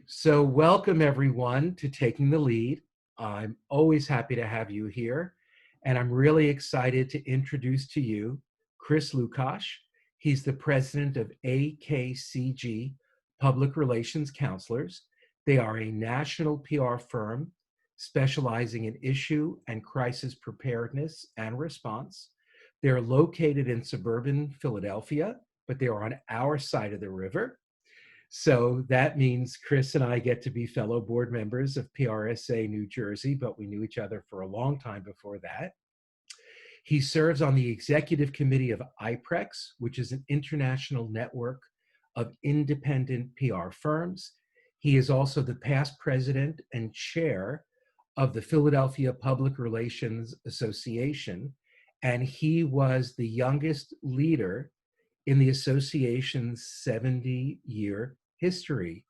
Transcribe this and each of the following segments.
So welcome everyone to Taking the Lead. I'm always happy to have you here. And I'm really excited to introduce to you Chris Lukach. He's the president of AKCG Public Relations Counselors. They are a national PR firm specializing in issue and crisis preparedness and response. They're located in suburban Philadelphia, but they are on our side of the river. So that means Chris and I get to be fellow board members of PRSA New Jersey, but we knew each other for a long time before that. He serves on the executive committee of IPREX, which is an international network of independent PR firms. He is also the past president and chair of the Philadelphia Public Relations Association, and he was the youngest leader in the association's 70-year history.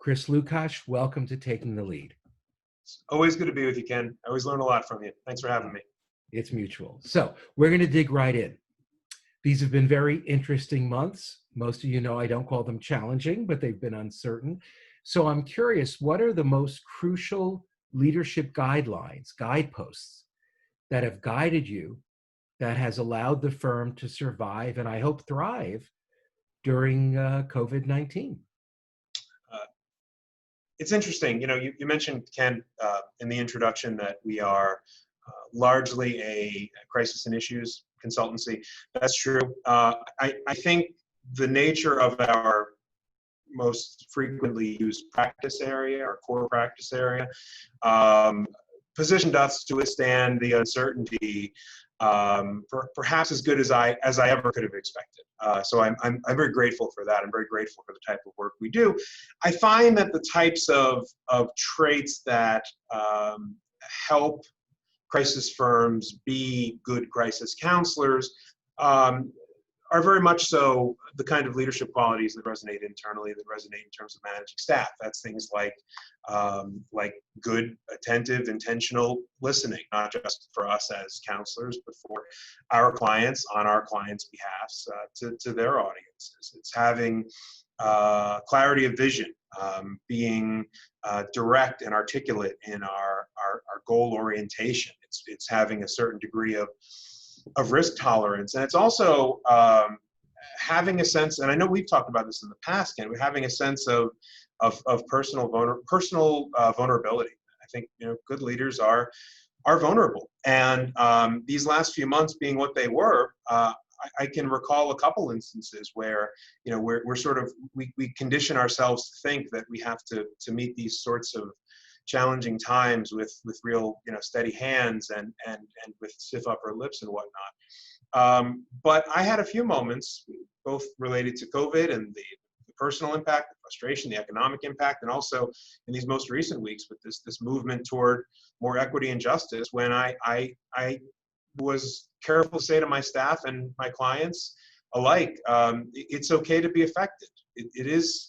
Chris Lukach, welcome to Taking the Lead. It's always good to be with you, Ken. I always learn a lot from you. Thanks for having me. It's mutual. So we're going to dig right in. These have been very interesting months. Most of you know I don't call them challenging, but they've been uncertain. So I'm curious, what are the most crucial leadership guidelines, guideposts that have guided you, that has allowed the firm to survive and I hope thrive during COVID-19? It's interesting. You mentioned, Ken, in the introduction that we are largely a crisis and issues consultancy. That's true. I think the nature of our most frequently used practice area, our core practice area, positioned us to withstand the uncertainty perhaps as good as I ever could have expected. So I'm very grateful for that. I'm very grateful for the type of work we do. I find that the types of traits that help crisis firms be good crisis counselors are very much so the kind of leadership qualities that resonate internally, that resonate in terms of managing staff. That's things like good, attentive, intentional listening, not just for us as counselors, but for our clients, on our clients' behalf, to their audiences. It's having clarity of vision, being direct and articulate in our goal orientation. It's having a certain degree of risk tolerance, and it's also having a sense. And I know we've talked about this in the past, Ken. We're having a sense of personal vulnerability. I think good leaders are vulnerable, and these last few months being what they were. I can recall a couple instances where we're sort of we condition ourselves to think that we have to meet these sorts of challenging times with real steady hands and with stiff upper lips and whatnot. But I had a few moments, both related to COVID and the personal impact, the frustration, the economic impact, and also in these most recent weeks with this movement toward more equity and justice, when I was careful to say to my staff and my clients alike, it's okay to be affected. It is,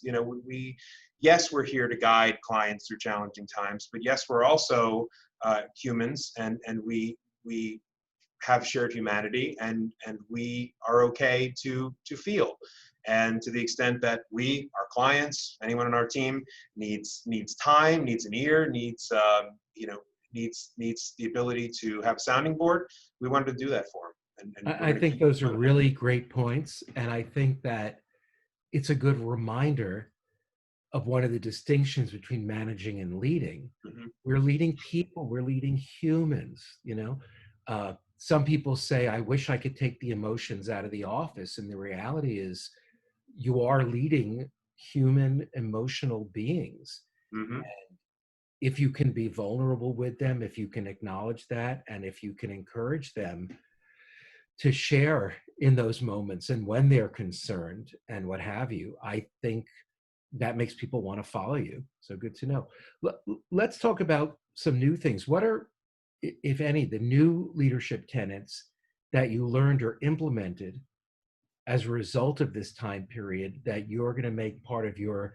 yes, we're here to guide clients through challenging times, but yes, we're also humans, and we have shared humanity, and we are okay to feel. And to the extent that our clients, anyone on our team needs time, needs an ear, needs the ability to have a sounding board, we wanted to do that for them. And I think those are really great points. And I think that it's a good reminder of one of the distinctions between managing and leading. Mm-hmm. We're leading people, we're leading humans, some people say, I wish I could take the emotions out of the office. And the reality is you are leading human emotional beings. Mm-hmm. And if you can be vulnerable with them, if you can acknowledge that, and if you can encourage them to share in those moments and when they're concerned and what have you, I think that makes people want to follow you. So good to know. Let's talk about some new things. What are, if any, the new leadership tenets that you learned or implemented as a result of this time period that you're going to make part of your,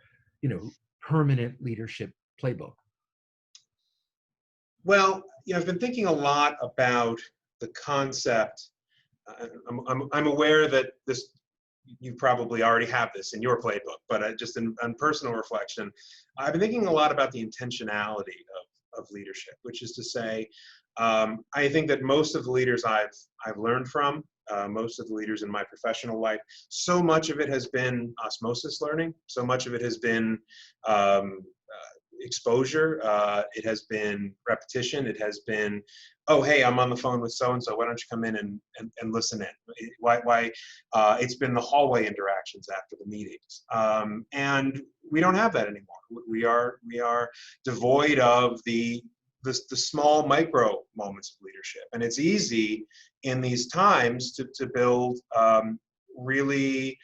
permanent leadership playbook? Well, I've been thinking a lot about the concept. I'm aware that this you probably already have this in your playbook, but just on personal reflection, I've been thinking a lot about the intentionality of leadership, which is to say, I think that most of the leaders I've learned from, most of the leaders in my professional life, so much of it has been osmosis learning. So much of it has been exposure. It has been repetition. It has been, oh, hey, I'm on the phone with so-and-so. Why don't you come in and listen in? Why? It's been the hallway interactions after the meetings. And we don't have that anymore. We are devoid of the small micro moments of leadership. And it's easy in these times to build really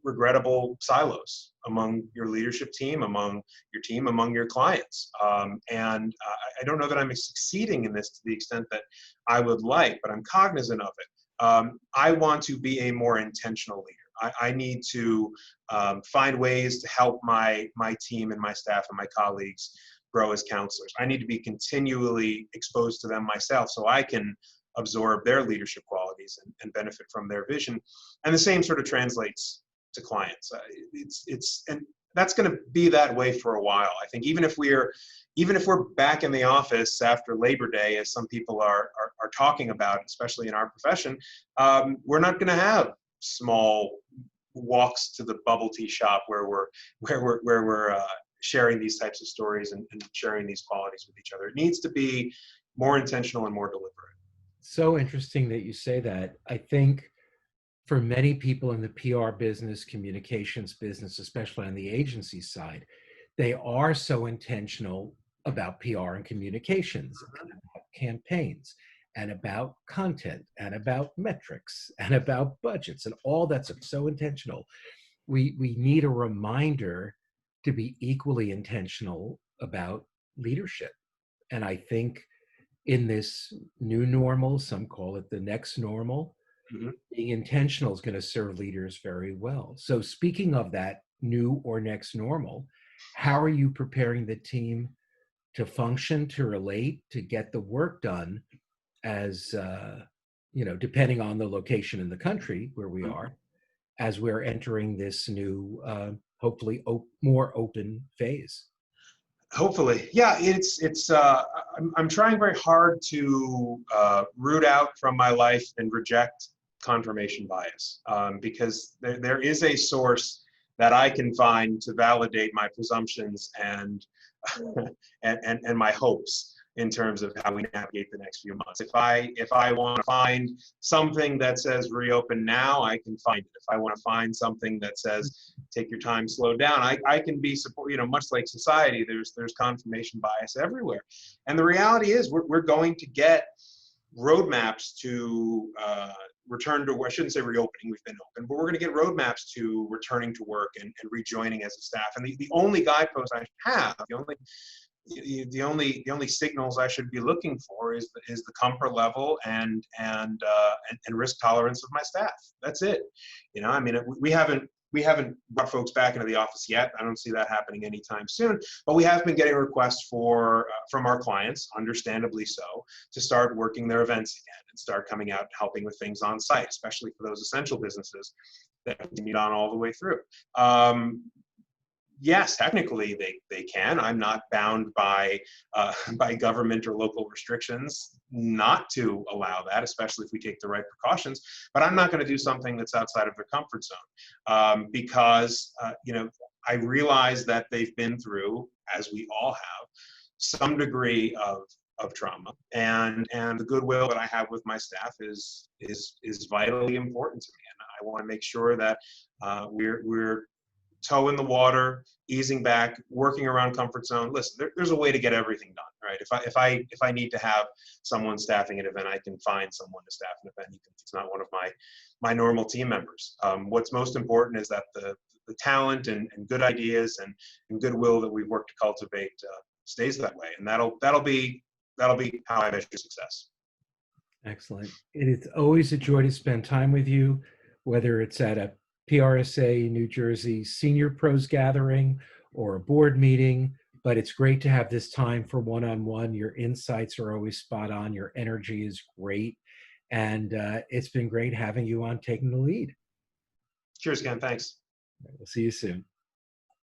regrettable silos among your leadership team, among your clients. And I don't know that I'm succeeding in this to the extent that I would like, but I'm cognizant of it. I want to be a more intentional leader. I need to find ways to help my team and my staff and my colleagues grow as counselors. I need to be continually exposed to them myself so I can absorb their leadership qualities and benefit from their vision. And the same sort of translates to clients. And that's going to be that way for a while. I think even if we're back in the office after Labor Day, as some people are talking about, especially in our profession, we're not going to have small walks to the bubble tea shop where we're sharing these types of stories and sharing these qualities with each other. It needs to be more intentional and more deliberate. So interesting that you say that. I think for many people in the PR business, communications business, especially on the agency side, they are so intentional about PR and communications, and about campaigns, and about content, and about metrics, and about budgets, and all that's so intentional. We need a reminder to be equally intentional about leadership. And I think in this new normal, some call it the next normal, Mm-hmm. being intentional is going to serve leaders very well. So speaking of that new or next normal, how are you preparing the team to function, to relate, to get the work done as, depending on the location in the country where we are, as we're entering this new, hopefully more open phase? Hopefully, yeah. I'm trying very hard to root out from my life and reject confirmation bias, because there is a source that I can find to validate my presumptions and and my hopes in terms of how we navigate the next few months. If I want to find something that says reopen now, I can find it. If I want to find something that says take your time, slow down, I can be support. Much like society, there's confirmation bias everywhere, and the reality is we're going to get roadmaps to return to, I shouldn't say reopening, we've been open, but we're going to get roadmaps to returning to work and rejoining as a staff. And the only guidepost I have, the only signals I should be looking for is the comfort level and risk tolerance of my staff. That's it. I mean, we haven't brought folks back into the office yet. I don't see that happening anytime soon. But we have been getting requests from our clients, understandably so, to start working their events again and start coming out and helping with things on site, especially for those essential businesses that continued on all the way through. Yes, technically they can. I'm not bound by government or local restrictions not to allow that, especially if we take the right precautions. But I'm not going to do something that's outside of their comfort zone, because I realize that they've been through, as we all have, some degree of trauma, and the goodwill that I have with my staff is vitally important to me, and I want to make sure that we're toe in the water, easing back, working around comfort zone. Listen, there's a way to get everything done, right? If I need to have someone staffing an event, I can find someone to staff an event, even if it's not one of my normal team members. What's most important is that the talent and good ideas and goodwill that we've worked to cultivate stays that way, and that'll be how I measure success. Excellent. It is always a joy to spend time with you, whether it's at a PRSA New Jersey Senior Pros Gathering or a board meeting, but it's great to have this time for one-on-one. Your insights are always spot on. Your energy is great. And it's been great having you on Taking the Lead. Cheers, Ken. Thanks. We'll see you soon.